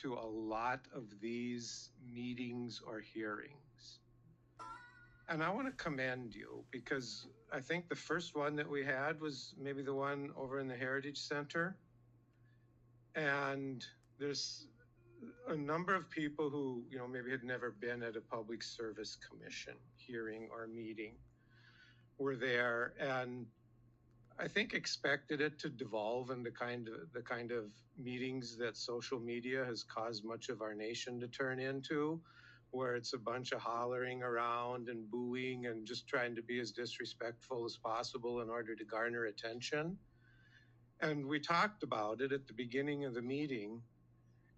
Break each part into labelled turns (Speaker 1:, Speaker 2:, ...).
Speaker 1: to a lot of these meetings or hearings. And I want to commend you, because I think the first one that we had was maybe the one over in the Heritage Center. And there's a number of people who, maybe had never been at a public service commission hearing or meeting were there, and I think expected it to devolve into the kind of meetings that social media has caused much of our nation to turn into, where it's a bunch of hollering around and booing and just trying to be as disrespectful as possible in order to garner attention. And we talked about it at the beginning of the meeting,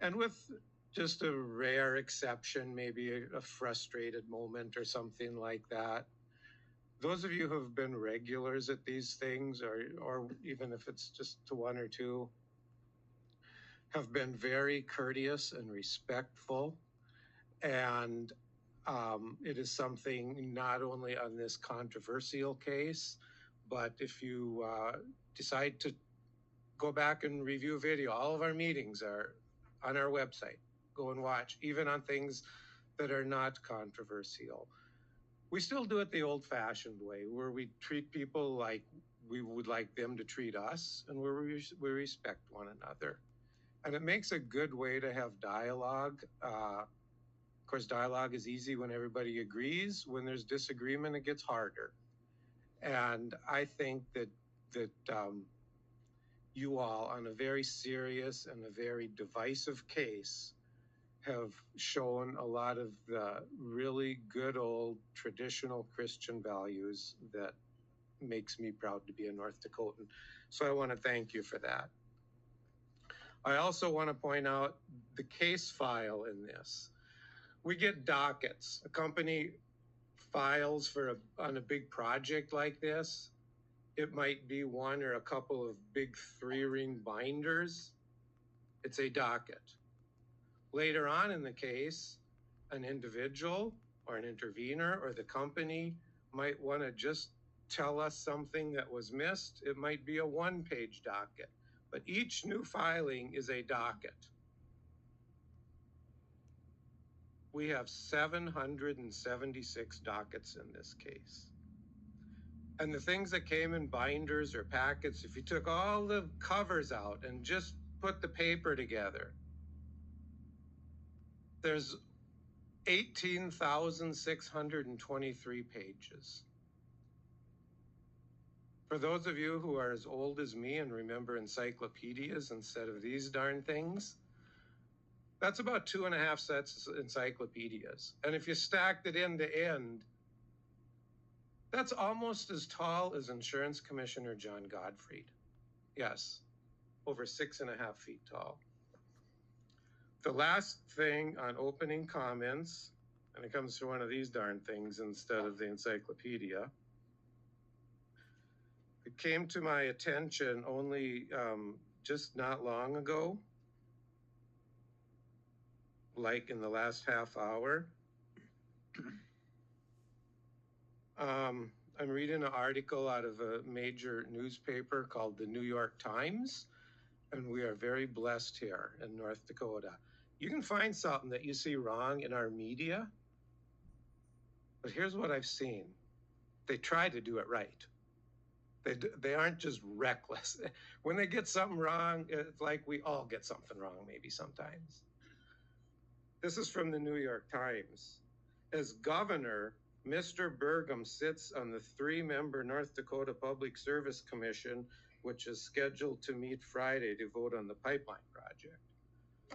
Speaker 1: and with just a rare exception, maybe a frustrated moment or something like that, those of you who have been regulars at these things, or even if it's just to one or two, have been very courteous and respectful. And it is something not only on this controversial case, but if you decide to go back and review a video, all of our meetings are on our website. Go and watch, even on things that are not controversial. We still do it the old-fashioned way, where we treat people like we would like them to treat us, and where we respect one another. And it makes a good way to have dialogue. Of course, dialogue is easy when everybody agrees. When there's disagreement, it gets harder. And I think that you all, on a very serious and a very divisive case, have shown a lot of the really good old traditional Christian values that makes me proud to be a North Dakotan. So I want to thank you for that. I also want to point out the case file in this. We get dockets. A company files on a big project like this. It might be one or a couple of big 3-ring binders. It's a docket. Later on in the case, an individual or an intervener or the company might want to just tell us something that was missed. It might be a 1-page docket, but each new filing is a docket. We have 776 dockets in this case. And the things that came in binders or packets, if you took all the covers out and just put the paper together, there's 18,623 pages. For those of you who are as old as me and remember encyclopedias instead of these darn things, that's about 2.5 sets of encyclopedias. And if you stacked it end to end, that's almost as tall as Insurance Commissioner John Gottfried. Yes, over 6.5 feet tall. The last thing on opening comments, and it comes to one of these darn things instead of the encyclopedia. It came to my attention only just not long ago, like in the last half hour. I'm reading an article out of a major newspaper called the New York Times, and we are very blessed here in North Dakota. You can find something that you see wrong in our media, but here's what I've seen. They try to do it right. They aren't just reckless. When they get something wrong, it's like we all get something wrong maybe sometimes. This is from the New York Times. As governor, Mr. Burgum sits on the 3-member North Dakota Public Service Commission, which is scheduled to meet Friday to vote on the pipeline project.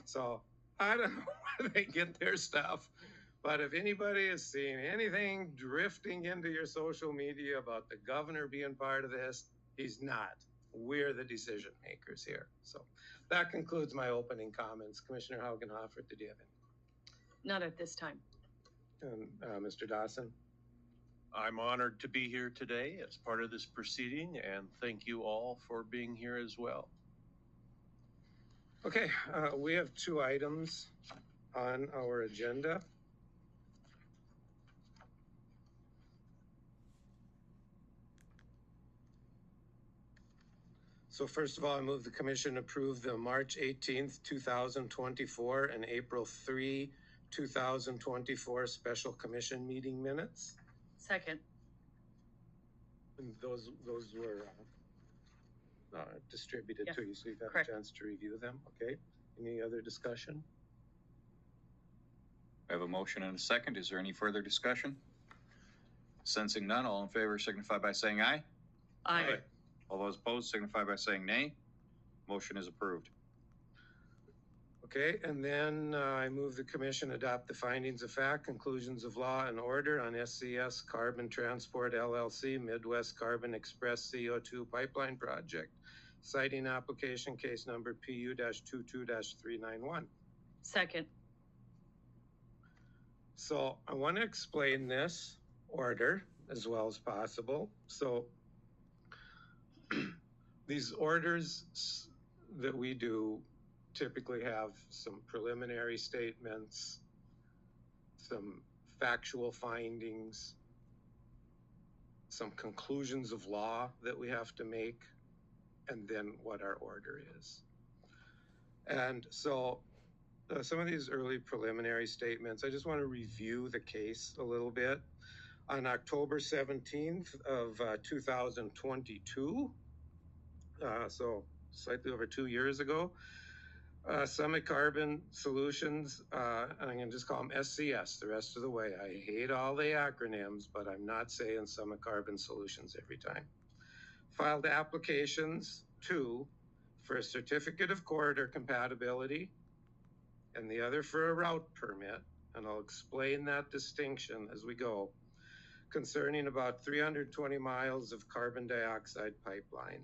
Speaker 1: So I don't know where they get their stuff, but if anybody is seeing anything drifting into your social media about the governor being part of this, he's not. We're the decision makers here. So that concludes my opening comments. Commissioner Haugenhofer, did you have any?
Speaker 2: Not at this time.
Speaker 1: Mr. Dawson?
Speaker 3: I'm honored to be here today as part of this proceeding, and thank you all for being here as well.
Speaker 1: Okay, we have 2 items on our agenda. So first of all, I move the commission approve the March 18th, 2024 and April 3, 2024 special commission meeting minutes.
Speaker 2: Second.
Speaker 1: And those were distributed
Speaker 2: Yes,
Speaker 1: to you, so you've had
Speaker 2: correct.
Speaker 1: a chance to review them. Okay. Any other discussion?
Speaker 4: I have a motion and a second. Is there any further discussion? Sensing none, all in favor signify by saying aye.
Speaker 2: Aye.
Speaker 4: All those opposed signify by saying nay. Motion is approved.
Speaker 1: Okay, and then I move the commission adopt the findings of fact, conclusions of law and order on SCS Carbon Transport LLC Midwest Carbon Express CO2 Pipeline Project, citing application case number PU-22-391.
Speaker 2: Second.
Speaker 1: So I want to explain this order as well as possible. So these orders that we do typically have some preliminary statements, some factual findings, some conclusions of law that we have to make, and then what our order is. And so some of these early preliminary statements, I just want to review the case a little bit. On October 17th of 2022, so slightly over 2 years ago, Summit Carbon Solutions, and I'm going to just call them SCS the rest of the way. I hate all the acronyms, but I'm not saying Summit Carbon Solutions every time. Filed applications, 2, for a certificate of corridor compatibility, and the other for a route permit, and I'll explain that distinction as we go, concerning about 320 miles of carbon dioxide pipeline.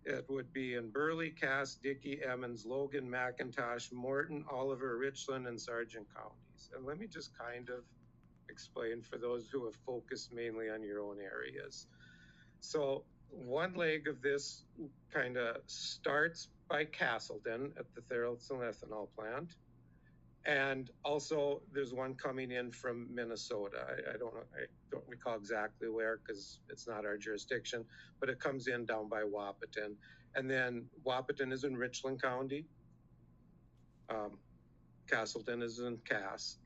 Speaker 1: It would be in Burley, Cass, Dickey, Emmons, Logan, McIntosh, Morton, Oliver, Richland, and Sargent counties. And let me just kind of explain for those who have focused mainly on your own areas. So one leg of this kind of starts by Castleton at the Tharaldson ethanol plant. And also there's one coming in from Minnesota. I don't recall exactly where because it's not our jurisdiction, but it comes in down by Wahpeton. And then Wahpeton is in Richland County. Castleton is in Cass.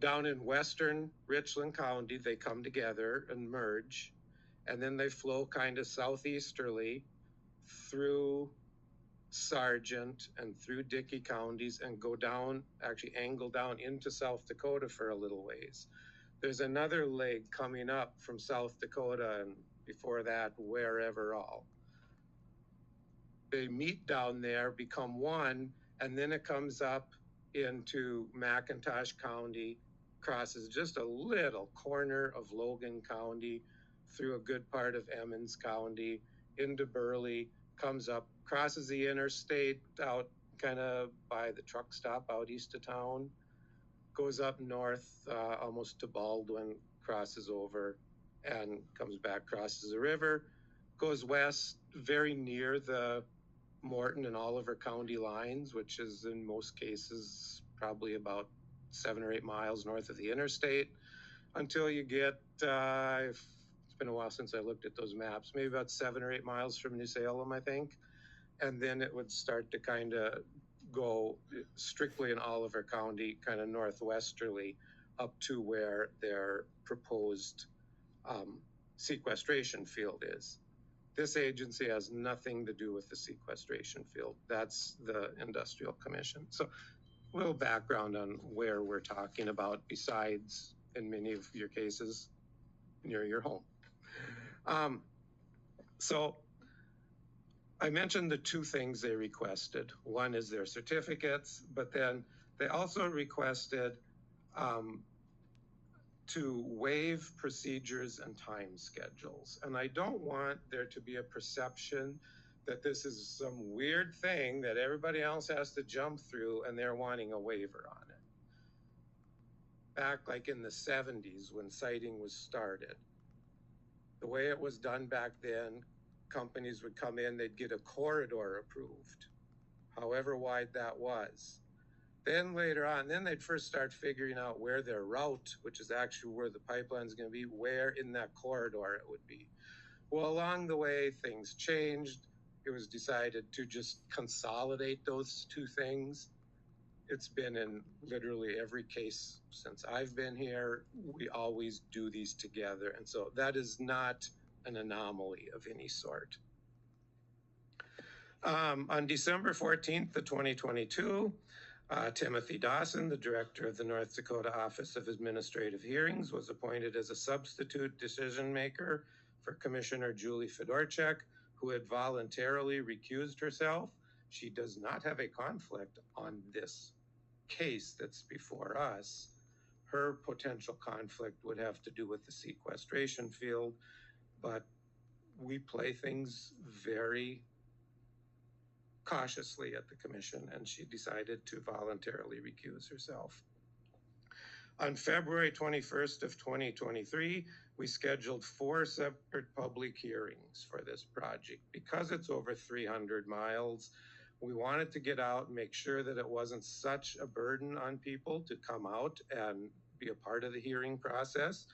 Speaker 1: Down in western Richland County, they come together and merge, and then they flow kind of southeasterly through Sargent and through Dickey counties and go down, actually angle down into South Dakota for a little ways. There's another leg coming up from South Dakota and before that, wherever all. They meet down there, become one, and then it comes up into McIntosh County, crosses just a little corner of Logan County, through a good part of Emmons County, into Burley, comes up, crosses the interstate out kind of by the truck stop out east of town, goes up north almost to Baldwin, crosses over and comes back, crosses the river, goes west very near the Morton and Oliver County lines, which is in most cases probably about 7 or 8 miles north of the interstate, until you get, it's been a while since I looked at those maps, maybe about 7 or 8 miles from New Salem, I think. And then it would start to kind of go strictly in Oliver County, kind of northwesterly up to where their proposed sequestration field is. This agency has nothing to do with the sequestration field. That's the Industrial Commission. So a little background on where we're talking about besides, in many of your cases, near your home. So I mentioned the 2 things they requested. One is their certificates, but then they also requested to waive procedures and time schedules. And I don't want there to be a perception that this is some weird thing that everybody else has to jump through and they're wanting a waiver on it. Back like in the 70s when siting was started, the way it was done back then, companies would come in, they'd get a corridor approved, however wide that was. Then later on, then they'd first start figuring out where their route, which is actually where the pipeline is going to be, where in that corridor it would be. Well, along the way, things changed. It was decided to just consolidate those two things. It's been in literally every case since I've been here. We always do these together. And so that is not an anomaly of any sort. On December 14th of 2022, Timothy Dawson, the director of the North Dakota Office of Administrative Hearings, was appointed as a substitute decision maker for Commissioner Julie Fedorchak, who had voluntarily recused herself. She does not have a conflict on this case that's before us. Her potential conflict would have to do with the sequestration field, but we play things very cautiously at the commission, and she decided to voluntarily recuse herself. On February 21st of 2023, we scheduled 4 separate public hearings for this project. Because it's over 300 miles, we wanted to get out and make sure that it wasn't such a burden on people to come out and be a part of the hearing process.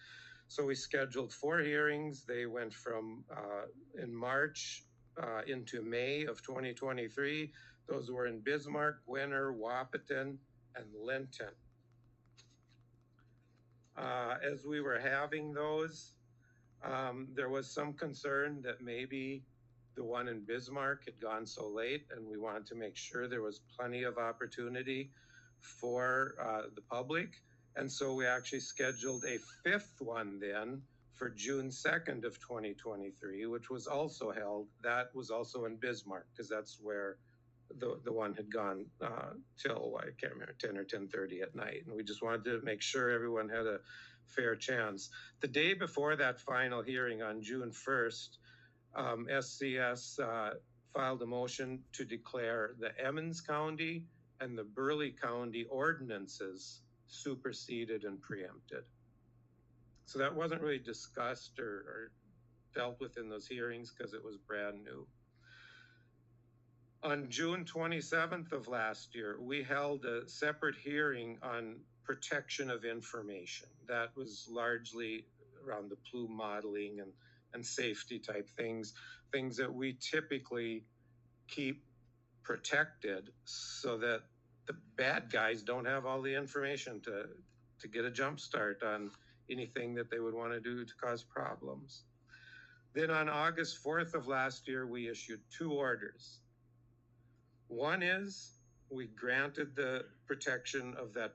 Speaker 1: So we scheduled 4 hearings. They went from in March into May of 2023. Those were in Bismarck, Winter, Wahpeton, and Linton. As we were having those, there was some concern that maybe the one in Bismarck had gone so late, and we wanted to make sure there was plenty of opportunity for the public. And so we actually scheduled a 5th one then for June 2nd of 2023, which was also held. That was also in Bismarck, because that's where the one had gone till, I can't remember, 10 or 10:30 at night. And we just wanted to make sure everyone had a fair chance. The day before that final hearing on June 1st, SCS filed a motion to declare the Emmons County and the Burleigh County ordinances superseded and preempted. So that wasn't really discussed or dealt with in those hearings because it was brand new. On June 27th of last year, we held a separate hearing on protection of information. That was largely around the plume modeling and safety type things that we typically keep protected so that the bad guys don't have all the information to get a jump start on anything that they would want to do to cause problems. Then on August 4th of last year, we issued 2 orders. One is we granted the protection of that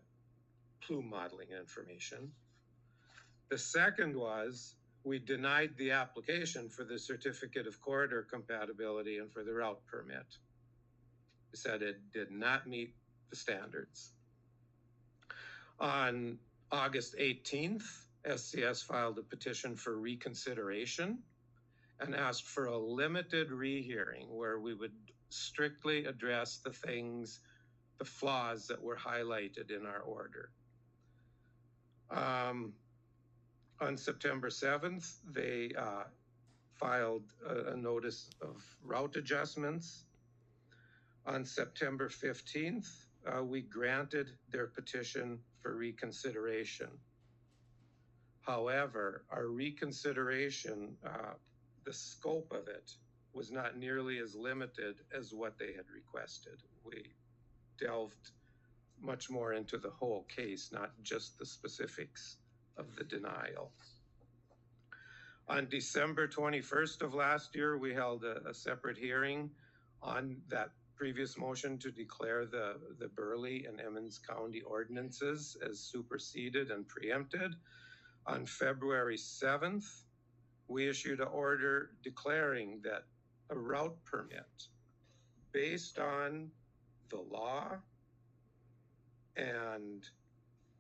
Speaker 1: plume modeling information. The second was we denied the application for the certificate of corridor compatibility and for the route permit. We said it did not meet the standards. On August 18th, SCS filed a petition for reconsideration and asked for a limited rehearing where we would strictly address the flaws that were highlighted in our order. On September 7th, they filed a notice of route adjustments. On September 15th, we granted their petition for reconsideration. However, our reconsideration, the scope of it was not nearly as limited as what they had requested. We delved much more into the whole case, not just the specifics of the denial. On December 21st of last year, we held a separate hearing on that previous motion to declare the Burleigh and Emmons County ordinances as superseded and preempted. On February 7th, we issued an order declaring that a route permit based on the law and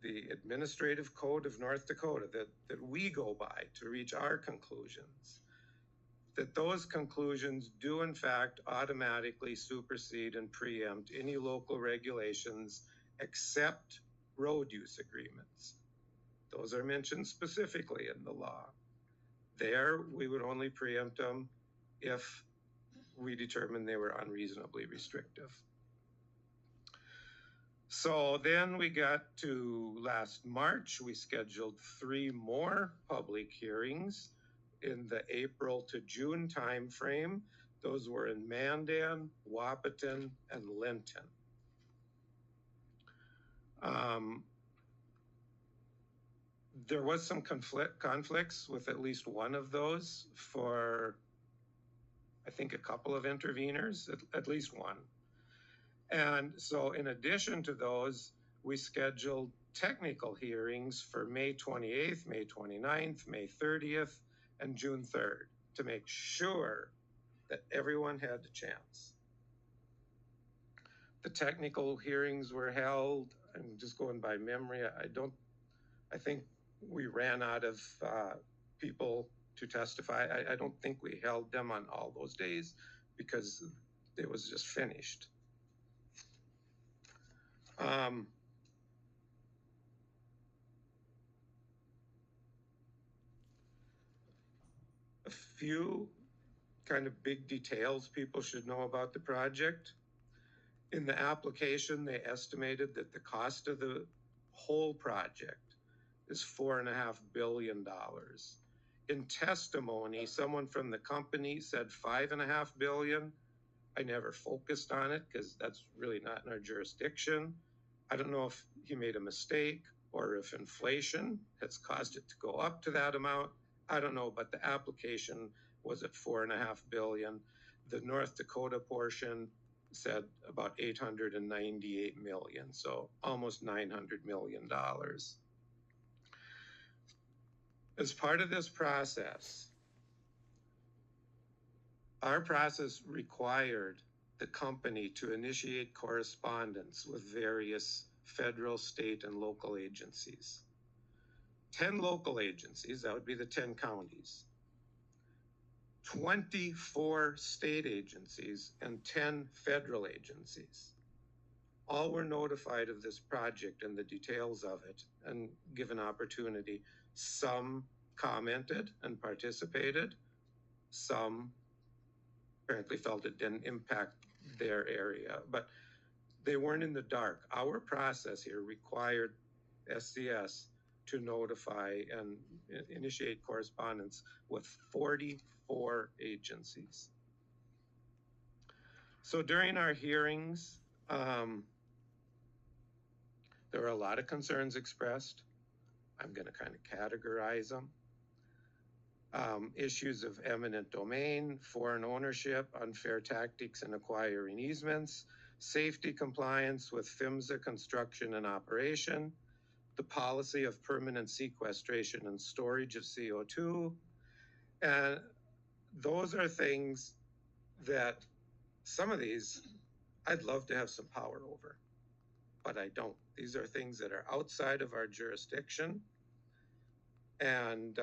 Speaker 1: the administrative code of North Dakota that we go by to reach our conclusions, that those conclusions do in fact automatically supersede and preempt any local regulations except road use agreements. Those are mentioned specifically in the law. There, we would only preempt them if we determined they were unreasonably restrictive. So then we got to last March, we scheduled 3 more public hearings in the April to June timeframe. Those were in Mandan, Wahpeton, and Linton. There was some conflicts with at least one of those for, I think, a couple of interveners, at least one. And so in addition to those, we scheduled technical hearings for May 28th, May 29th, May 30th, and June 3rd to make sure that everyone had a chance. The technical hearings were held, I'm just going by memory, I think we ran out of people to testify. I don't think we held them on all those days because it was just finished. A few kind of big details people should know about the project. In the application, they estimated that the cost of the whole project is $4.5 billion. In testimony, someone from the company said $5.5 billion. I never focused on it because that's really not in our jurisdiction. I don't know if he made a mistake or if inflation has caused it to go up to that amount. I don't know, but the application was at $4.5 billion. The North Dakota portion said about 898 million, so almost $900 million. As part of this process, our process required the company to initiate correspondence with various federal, state, and local agencies. 10 local agencies, that would be the 10 counties, 24 state agencies, and 10 federal agencies. All were notified of this project and the details of it and given opportunity. Some commented and participated. Some apparently felt it didn't impact their area, but they weren't in the dark. Our process here required SCS to notify and initiate correspondence with 44 agencies. So during our hearings, there were a lot of concerns expressed. I'm going to kind of categorize them. Issues of eminent domain, foreign ownership, unfair tactics in acquiring easements, safety compliance with PHMSA construction and operation, the policy of permanent sequestration and storage of CO2. And those are things that some of these I'd love to have some power over, but I don't. These are things that are outside of our jurisdiction. And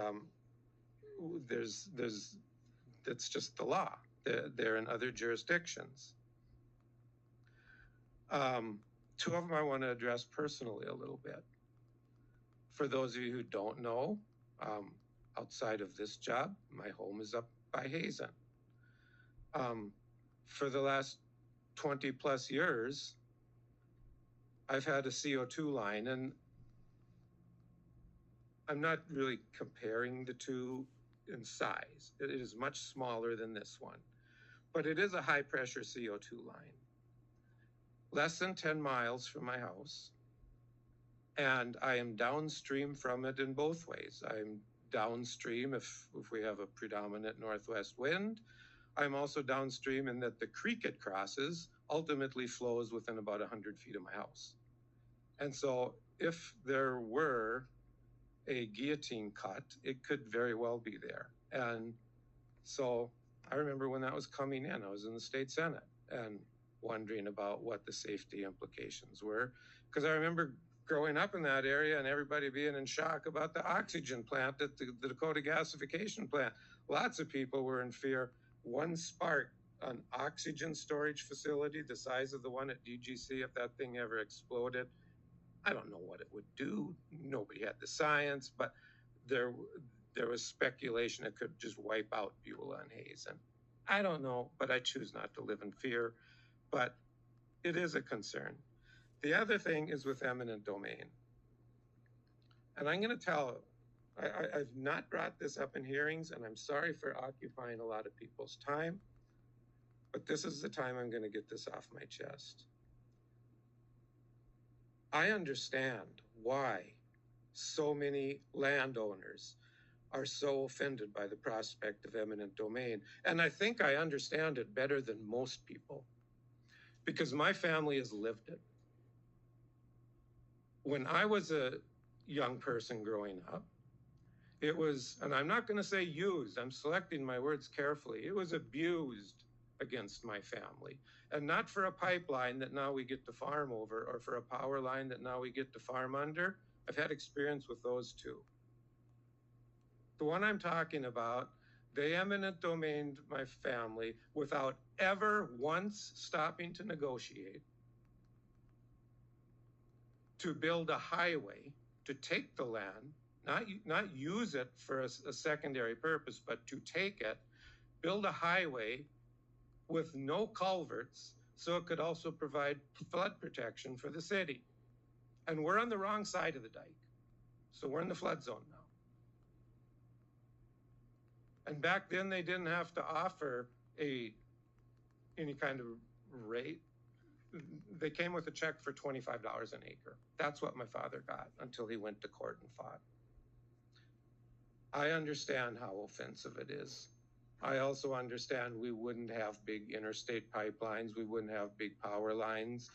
Speaker 1: that's just the law. They're in other jurisdictions. Two of them I want to address personally a little bit. For those of you who don't know, outside of this job, my home is up by Hazen. For the last 20 plus years, I've had a CO2 line, and I'm not really comparing the two in size. It is much smaller than this one, but it is a high pressure CO2 line. Less than 10 miles from my house, and I am downstream from it in both ways. I'm downstream if we have a predominant northwest wind. I'm also downstream in that the creek it crosses ultimately flows within about 100 feet of my house. And so if there were a guillotine cut, it could very well be there. And so I remember when that was coming in, I was in the state Senate and wondering about what the safety implications were. Because I remember growing up in that area and everybody being in shock about the oxygen plant at the Dakota gasification plant. Lots of people were in fear. One spark, an oxygen storage facility the size of the one at DGC, if that thing ever exploded, I don't know what it would do. Nobody had the science, but there was speculation it could just wipe out Beulah and Hazen. I don't know, but I choose not to live in fear. But it is a concern. The other thing is with eminent domain. And I'm going to tell I've not brought this up in hearings, and I'm sorry for occupying a lot of people's time, but this is the time I'm going to get this off my chest. I understand why so many landowners are so offended by the prospect of eminent domain. And I think I understand it better than most people because my family has lived it. When I was a young person growing up, it was, and I'm not going to say used, I'm selecting my words carefully, it was abused against my family. And not for a pipeline that now we get to farm over or for a power line that now we get to farm under. I've had experience with those too. The one I'm talking about, they eminent domained my family without ever once stopping to negotiate, to build a highway, to take the land, not use it for a secondary purpose, but to take it, build a highway with no culverts so it could also provide flood protection for the city. And we're on the wrong side of the dike. So we're in the flood zone now. And back then they didn't have to offer any kind of rate. They came with a check for $25 an acre. That's what my father got until he went to court and fought. I understand how offensive it is. I also understand we wouldn't have big interstate pipelines. We wouldn't have big power lines.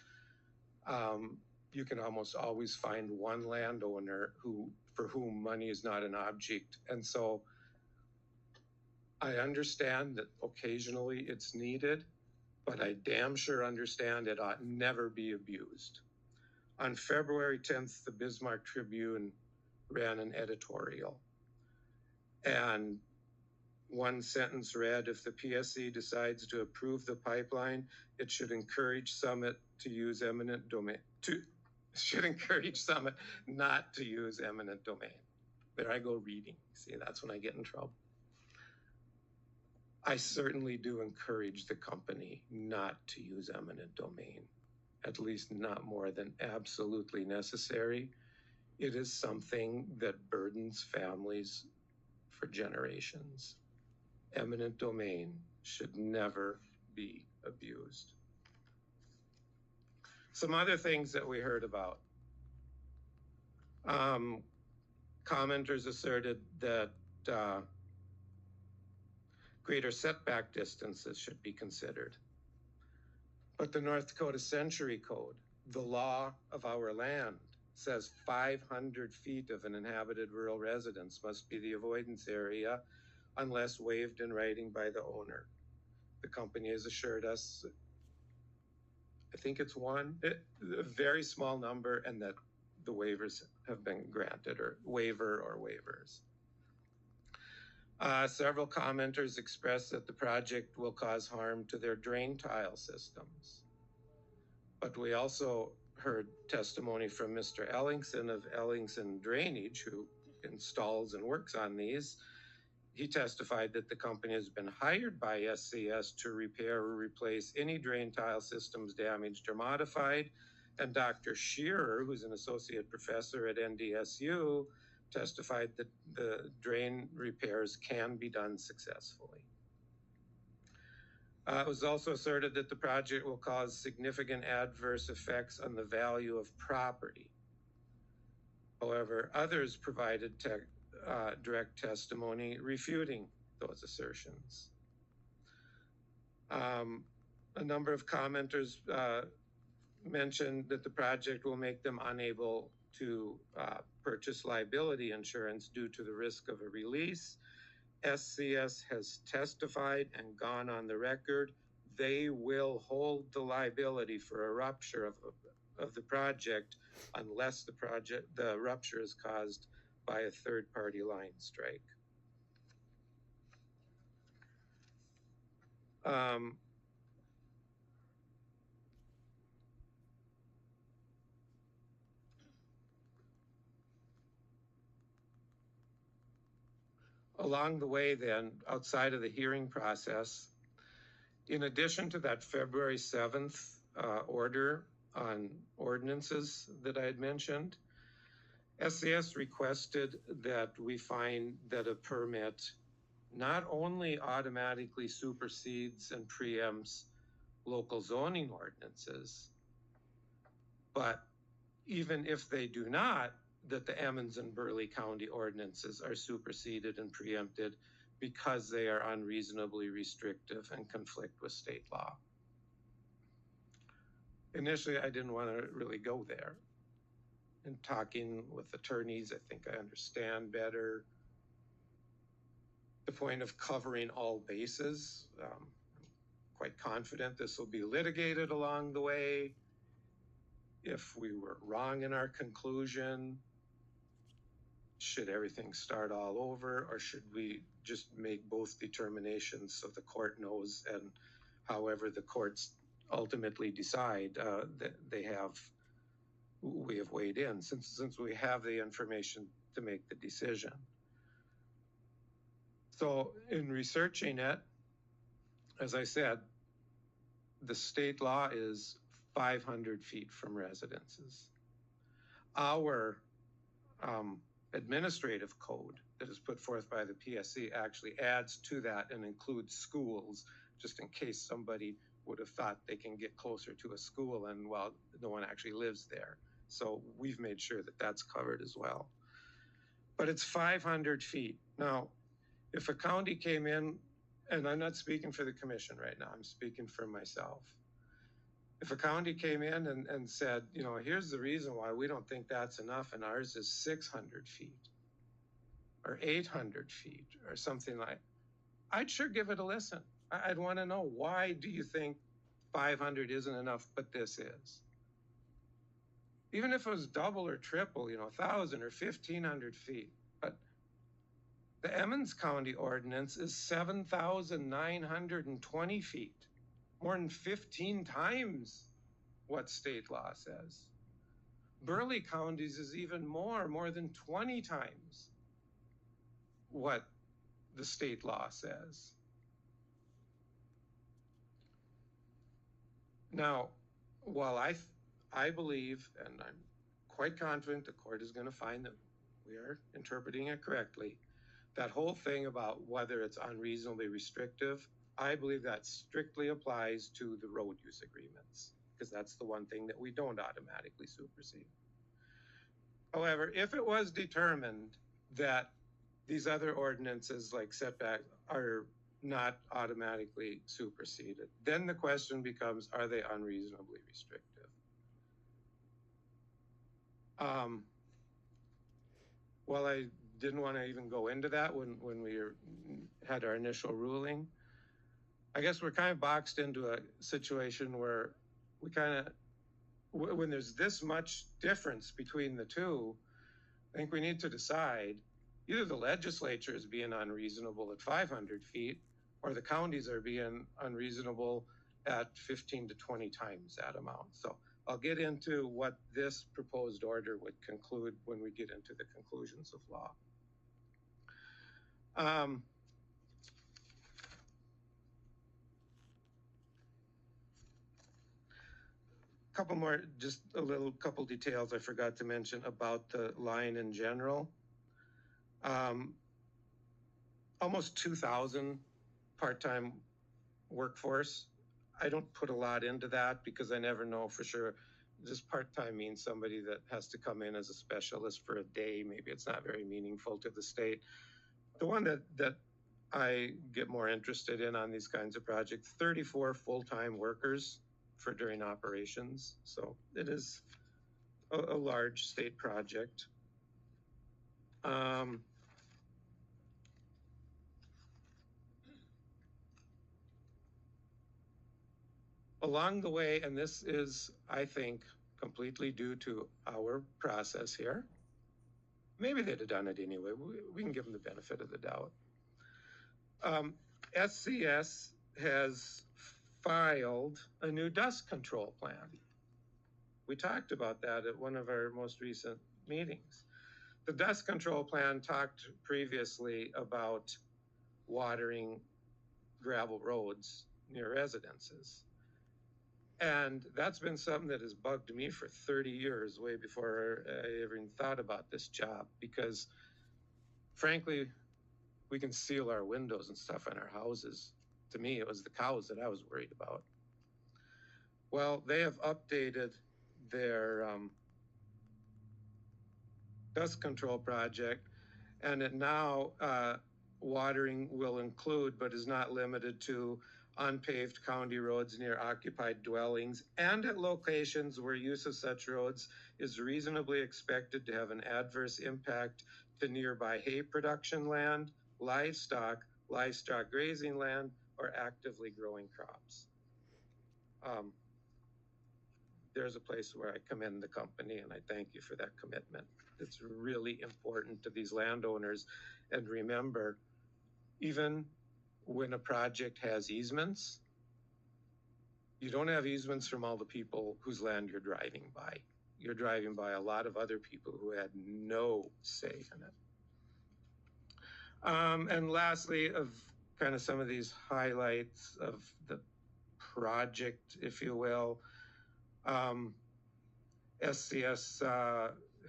Speaker 1: You can almost always find one landowner for whom money is not an object. And so I understand that occasionally it's needed, but I damn sure understand it ought never be abused. On February 10th, the Bismarck Tribune ran an editorial. And one sentence read, if the PSC decides to approve the pipeline, it should encourage Summit to use eminent domain, should encourage Summit not to use eminent domain. There I go reading. See, that's when I get in trouble. I certainly do encourage the company not to use eminent domain, at least not more than absolutely necessary. It is something that burdens families for generations. Eminent domain should never be abused. Some other things that we heard about. Commenters asserted that greater setback distances should be considered. But the North Dakota Century Code, the law of our land, says 500 feet of an inhabited rural residence must be the avoidance area unless waived in writing by the owner. The company has assured us, I think it's a very small number, and that the waivers have been granted, or waivers. Several commenters expressed that the project will cause harm to their drain tile systems. But we also heard testimony from Mr. Ellingson of Ellingson Drainage, who installs and works on these. He testified that the company has been hired by SCS to repair or replace any drain tile systems damaged or modified. And Dr. Shearer, who's an associate professor at NDSU, testified that the drain repairs can be done successfully. It was also asserted that the project will cause significant adverse effects on the value of property. However, others provided direct testimony refuting those assertions. A number of commenters mentioned that the project will make them unable to purchase liability insurance due to the risk of a release. SCS has testified and gone on the record. They will hold the liability for a rupture of the project unless the rupture is caused by a third-party line strike. Along the way then, outside of the hearing process, in addition to that February 7th order on ordinances that I had mentioned, SCS requested that we find that a permit not only automatically supersedes and preempts local zoning ordinances, but even if they do not, that the Emmons and Burley County ordinances are superseded and preempted because they are unreasonably restrictive and conflict with state law. Initially, I didn't want to really go there. In talking with attorneys, I think I understand better the point of covering all bases. I'm quite confident this will be litigated along the way. If we were wrong in our conclusion, should everything start all over, or should we just make both determinations so the court knows, and however the courts ultimately decide, that we have weighed in since we have the information to make the decision. So in researching it, as I said, the state law is 500 feet from residences. Our administrative code that is put forth by the PSC actually adds to that and includes schools, just in case somebody would have thought they can get closer to a school and, well, no one actually lives there. So we've made sure that that's covered as well. But it's 500 feet. Now, if a county came in, and I'm not speaking for the commission right now, I'm speaking for myself. If a county came in and said, you know, here's the reason why we don't think that's enough, and ours is 600 feet or 800 feet or something like, I'd sure give it a listen. I'd want to know, why do you think 500 isn't enough, but this is? Even if it was double or triple, you know, 1,000 or 1,500 feet. But the Emmons County ordinance is 7,920 feet. More than 15 times what state law says. Burley County's is even more than 20 times what the state law says. Now, while I believe, and I'm quite confident the court is going to find that we are interpreting it correctly, that whole thing about whether it's unreasonably restrictive, I believe that strictly applies to the road use agreements, because that's the one thing that we don't automatically supersede. However, if it was determined that these other ordinances like setback are not automatically superseded, then the question becomes, are they unreasonably restrictive? Well, I didn't want to even go into that when we had our initial ruling. I guess we're kind of boxed into a situation where we kind of, when there's this much difference between the two, I think we need to decide either the legislature is being unreasonable at 500 feet or the counties are being unreasonable at 15 to 20 times that amount. So I'll get into what this proposed order would conclude when we get into the conclusions of law. Couple more, just a little couple details I forgot to mention about the line in general. Almost 2,000 part-time workforce. I don't put a lot into that because I never know for sure. Just part-time means somebody that has to come in as a specialist for a day. Maybe it's not very meaningful to the state. The one that I get more interested in on these kinds of projects, 34 full-time workers for during operations. So it is a large state project. Along the way, and this is, I think, completely due to our process here. Maybe they'd have done it anyway. We can give them the benefit of the doubt. SCS has filed a new dust control plan. We talked about that at one of our most recent meetings. The dust control plan talked previously about watering gravel roads near residences. And that's been something that has bugged me for 30 years, way before I ever even thought about this job, because frankly, we can seal our windows and stuff in our houses. To me, it was the cows that I was worried about. Well, they have updated their dust control project, and it now watering will include, but is not limited to, unpaved county roads near occupied dwellings and at locations where use of such roads is reasonably expected to have an adverse impact to nearby hay production land, livestock grazing land, or actively growing crops. There's a place where I commend the company and I thank you for that commitment. It's really important to these landowners. And remember, even when a project has easements, you don't have easements from all the people whose land you're driving by. You're driving by a lot of other people who had no say in it. And lastly, of kind of some of these highlights of the project, if you will, SCS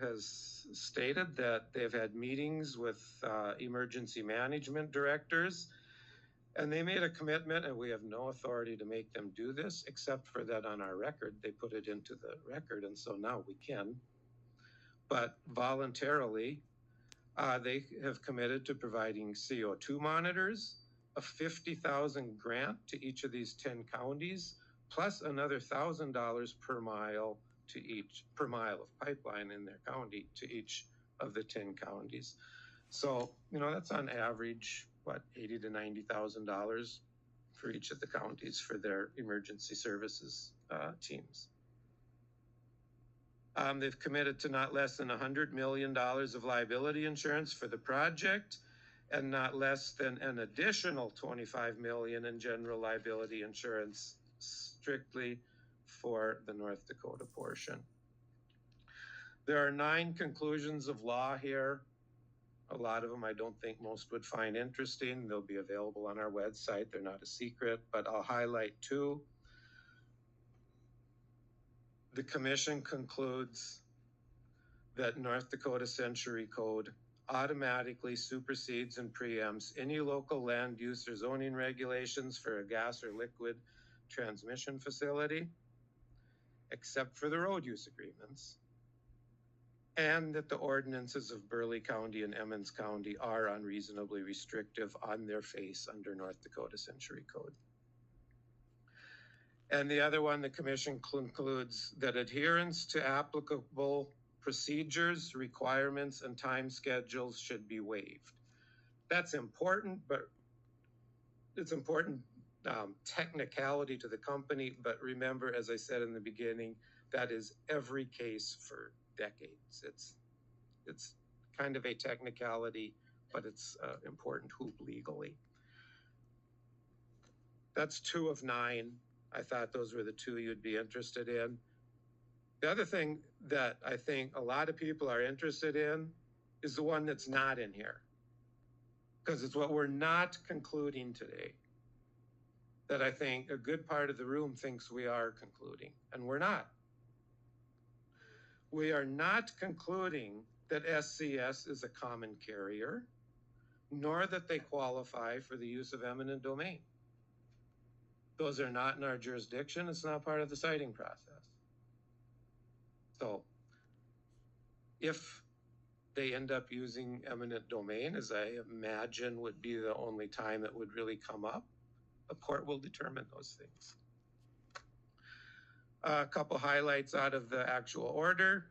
Speaker 1: has stated that they've had meetings with emergency management directors, and they made a commitment, and we have no authority to make them do this, except for that on our record, they put it into the record, and so now we can. But voluntarily, they have committed to providing CO2 monitors, a $50,000 grant to each of these 10 counties, plus another $1,000 per mile of pipeline in their county to each of the 10 counties. So, that's on average, $80,000 to $90,000 for each of the counties for their emergency services teams. They've committed to not less than $100 million of liability insurance for the project, and not less than an additional $25 million in general liability insurance strictly for the North Dakota portion. There are 9 conclusions of law here. A lot of them I don't think most would find interesting. They'll be available on our website. They're not a secret, but I'll highlight 2. The commission concludes that North Dakota Century Code automatically supersedes and preempts any local land use or zoning regulations for a gas or liquid transmission facility, except for the road use agreements, and that the ordinances of Burleigh County and Emmons County are unreasonably restrictive on their face under North Dakota Century Code. And the other one, the commission concludes that adherence to applicable procedures, requirements, and time schedules should be waived. That's important, but it's important technicality to the company. But remember, as I said in the beginning, that is every case for decades. It's kind of a technicality, but it's important hoop legally. That's 2 of 9. I thought those were the 2 you'd be interested in. The other thing that I think a lot of people are interested in is the one that's not in here, because it's what we're not concluding today that I think a good part of the room thinks we are concluding, and we're not. We are not concluding that SCS is a common carrier, nor that they qualify for the use of eminent domain. Those are not in our jurisdiction. It's not part of the siting process. So if they end up using eminent domain, as I imagine would be the only time it would really come up, a court will determine those things. A couple highlights out of the actual order.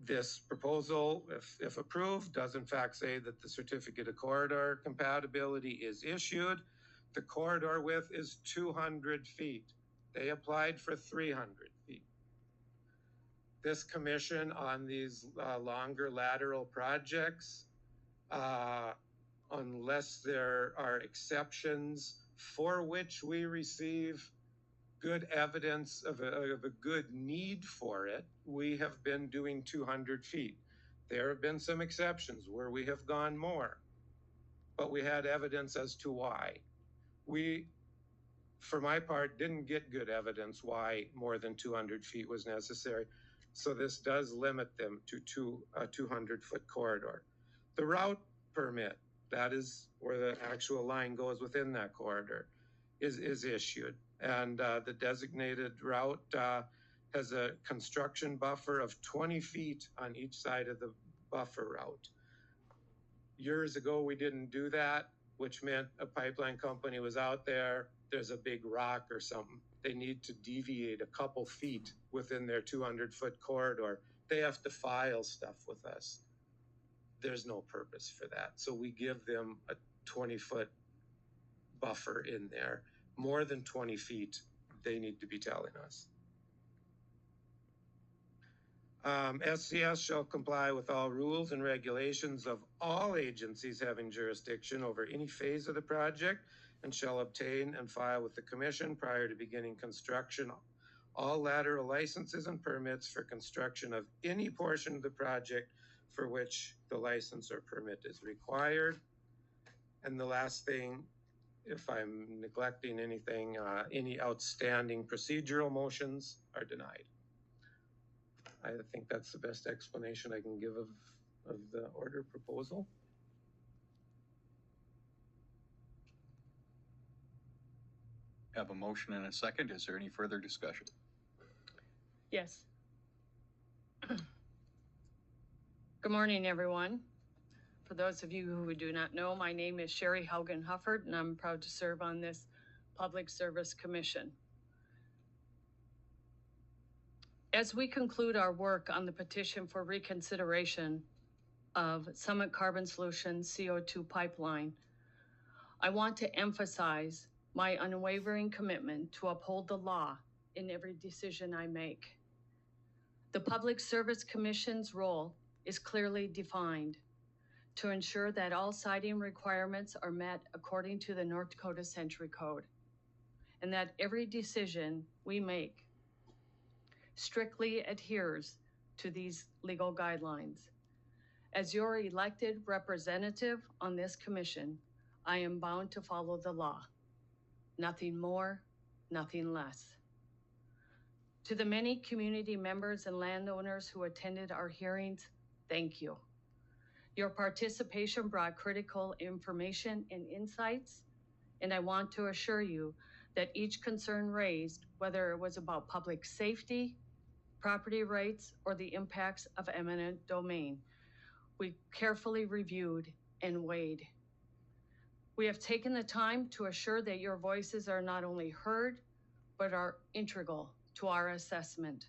Speaker 1: This proposal, if approved, does in fact say that the certificate of corridor compatibility is issued. The corridor width is 200 feet. They applied for 300 feet. This commission on these longer lateral projects, unless there are exceptions for which we receive good evidence of a good need for it, we have been doing 200 feet. There have been some exceptions where we have gone more, but we had evidence as to why. We for my part, didn't get good evidence why more than 200 feet was necessary. So this does limit them to a 200-foot corridor. The route permit, that is where the actual line goes within that corridor, is issued. And the designated route has a construction buffer of 20 feet on each side of the buffer route. Years ago, we didn't do that, which meant a pipeline company was out there, there's a big rock or something. They need to deviate a couple feet within their 200-foot corridor. They have to file stuff with us. There's no purpose for that. So we give them a 20-foot buffer in there. More than 20 feet, they need to be telling us. SCS shall comply with all rules and regulations of all agencies having jurisdiction over any phase of the project and shall obtain and file with the commission prior to beginning construction all lateral licenses and permits for construction of any portion of the project for which the license or permit is required. And the last thing, if I'm neglecting anything, any outstanding procedural motions are denied. I think that's the best explanation I can give of the order proposal.
Speaker 4: Have a motion and a second. Is there any further discussion?
Speaker 2: Yes. Good morning, everyone. For those of you who do not know, my name is Sherry Haugen Hufford, and I'm proud to serve on this Public Service Commission. As we conclude our work on the petition for reconsideration of Summit Carbon Solutions CO2 pipeline, I want to emphasize my unwavering commitment to uphold the law in every decision I make. The Public Service Commission's role is clearly defined to ensure that all siting requirements are met according to the North Dakota Century Code, and that every decision we make strictly adheres to these legal guidelines. As your elected representative on this commission, I am bound to follow the law. Nothing more, nothing less. To the many community members and landowners who attended our hearings, thank you. Your participation brought critical information and insights, and I want to assure you that each concern raised, whether it was about public safety, property rights, or the impacts of eminent domain, we carefully reviewed and weighed. We have taken the time to assure that your voices are not only heard, but are integral to our assessment.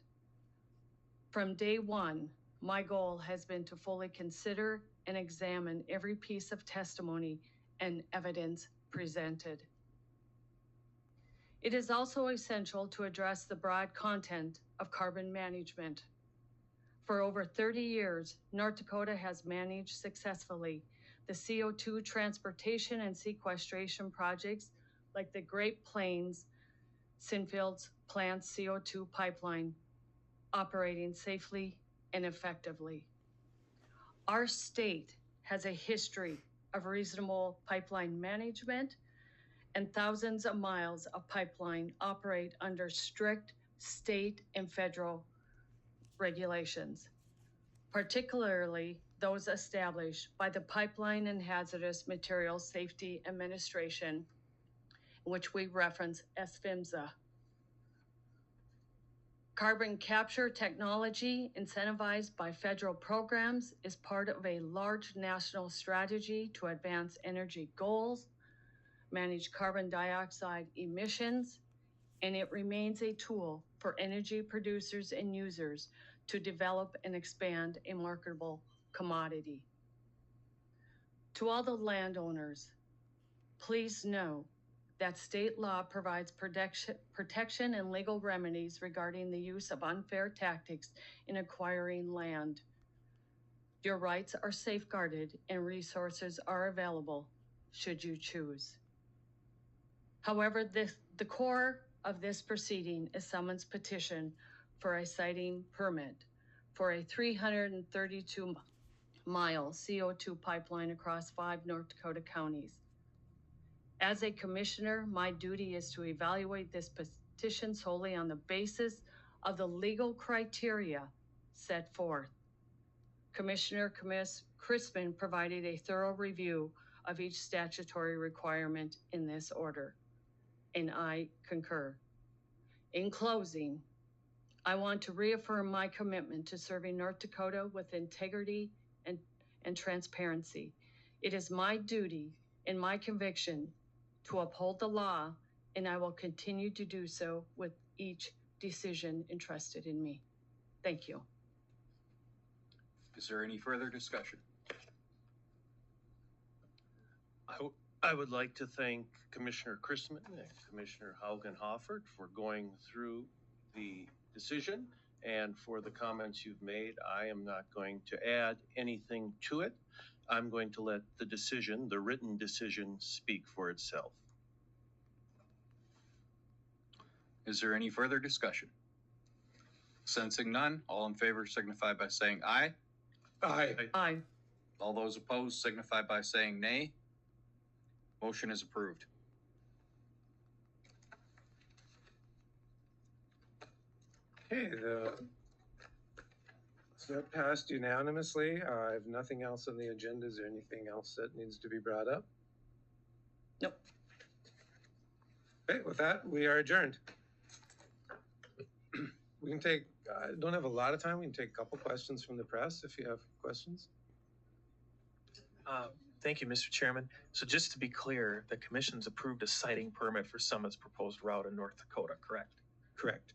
Speaker 2: From day one, my goal has been to fully consider and examine every piece of testimony and evidence presented. It is also essential to address the broad content of carbon management. For over 30 years, North Dakota has managed successfully the CO2 transportation and sequestration projects like the Great Plains Sinfield's plant CO2 pipeline, operating safely and effectively. Our state has a history of reasonable pipeline management, and thousands of miles of pipeline operate under strict state and federal regulations, particularly those established by the Pipeline and Hazardous Materials Safety Administration, which we reference as PHMSA. Carbon capture technology incentivized by federal programs is part of a large national strategy to advance energy goals, manage carbon dioxide emissions, and it remains a tool for energy producers and users to develop and expand a marketable commodity. To all the landowners, please know that state law provides protection and legal remedies regarding the use of unfair tactics in acquiring land. Your rights are safeguarded and resources are available should you choose. However, the core of this proceeding is someone's petition for a siting permit for a 332-mile CO2 pipeline across 5 North Dakota counties. As a commissioner, my duty is to evaluate this petition solely on the basis of the legal criteria set forth. Commissioner Crispin provided a thorough review of each statutory requirement in this order, and I concur. In closing, I want to reaffirm my commitment to serving North Dakota with integrity and transparency. It is my duty and my conviction to uphold the law, and I will continue to do so with each decision entrusted in me. Thank you.
Speaker 4: Is there any further discussion?
Speaker 3: I would like to thank Commissioner Chrisman and Commissioner Haugen-Hoffert for going through the decision and for the comments you've made. I am not going to add anything to it. I'm going to let the decision, the written decision, speak for itself.
Speaker 4: Is there any further discussion? Sensing none, all in favor signify by saying aye.
Speaker 1: Aye.
Speaker 2: Aye.
Speaker 4: All those opposed signify by saying nay. Motion is approved.
Speaker 1: Okay, so that passed unanimously. I have nothing else on the agenda. Is there anything else that needs to be brought up?
Speaker 2: Nope.
Speaker 1: Okay, with that, we are adjourned. We can take, I don't have a lot of time. We can take a couple questions from the press if you have questions.
Speaker 5: Thank you, Mr. Chairman. So just to be clear, the commission's approved a siting permit for Summit's proposed route in North Dakota, correct?
Speaker 1: Correct.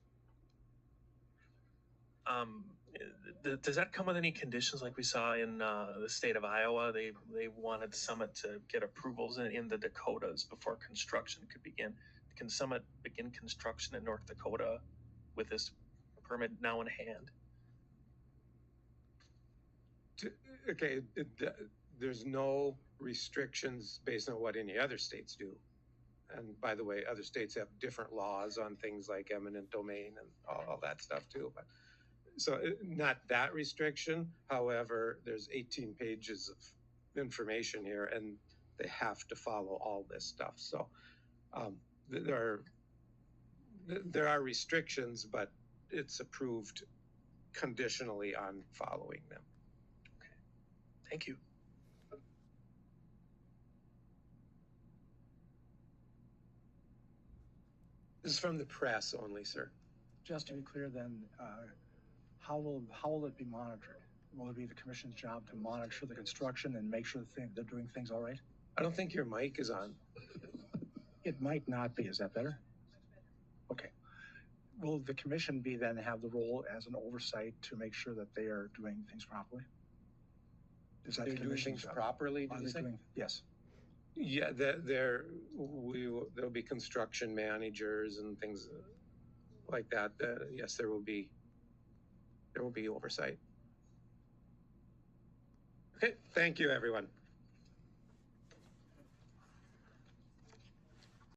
Speaker 5: Does that come with any conditions like we saw in the state of Iowa? They wanted Summit to get approvals in the Dakotas before construction could begin. Can Summit begin construction in North Dakota with this permit now in hand?
Speaker 1: Okay, there's no restrictions based on what any other states do. And by the way, other states have different laws on things like eminent domain and all that stuff too. But so not that restriction. However, there's 18 pages of information here and they have to follow all this stuff. So there are restrictions, but it's approved conditionally on following them.
Speaker 5: Okay, thank you.
Speaker 1: This is from the press only, sir.
Speaker 6: Just to be clear then, how will it be monitored? Will it be the commission's job to monitor the construction and make sure they're doing things all right?
Speaker 1: I don't think your mic is on.
Speaker 6: It might not be. Is that better? Okay. Will the commission then have the role as an oversight to make sure that they are doing things properly? Is that
Speaker 1: They're
Speaker 6: the
Speaker 1: doing
Speaker 6: commission's
Speaker 1: things
Speaker 6: job?
Speaker 1: properly,
Speaker 6: Are
Speaker 1: do you
Speaker 6: they
Speaker 1: think?
Speaker 6: doing, yes.
Speaker 1: Yeah, there'll be construction managers and things like that. Yes, there will be oversight. Okay, thank you, everyone.